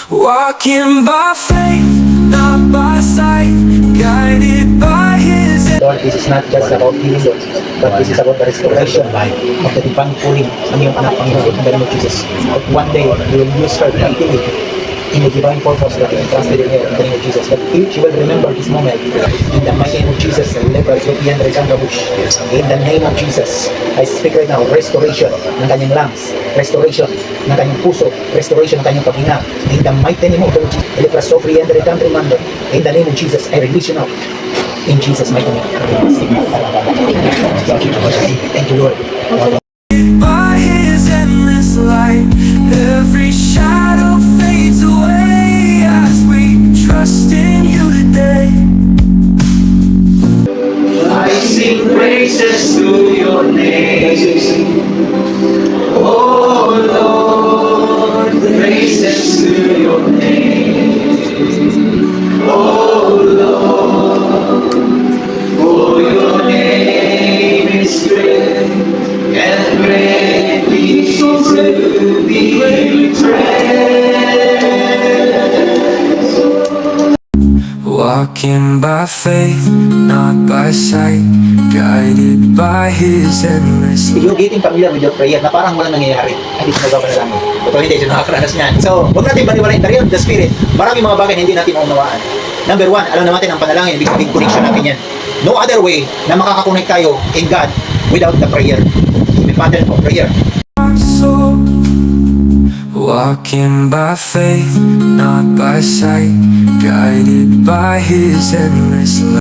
Walking by faith, not by sight, guided by His. Lord, this is not just about healing, Lord, but this is about the restoration of the divine calling ng iyong anak, Panginoon, in the name of Jesus. But one day, you will use her mightily in the divine purpose that you entrusted in her, in the name of Jesus. But if she will remember this moment, in the mighty name of Jesus, in the name of Jesus, I speak right now, restoration ng kanyang lungs, restoration ng kanyang puso, restoration ng kanyang paghinga, in the mighty name of Jesus. In the name of Jesus, I release you now. In Jesus' mighty name. Thank you, Lord. By His endless light, every shadow fades away as we trust in You today. I sing praises to Your name, oh Lord, praises to Your name, oh Lord, for Your name is great and greatly to be praised. Walking by faith, not by sight, guided by His endless If you're getting familiar with your prayer na parang walang nangyayari, ay hindi ko nagpapanalangin. Totoo hindi, siya nakakaranas niyan. So, huwag natin baliwalain. The realm of the Spirit, maraming mga bagay na hindi natin maunawaan. Number one, alam natin ang panalangin, ibig sabihin connection natin yan. No other way na makakakonect tayo in God without the prayer. The pattern of prayer. soul. Walking by faith, not by sight, guided by His endless love.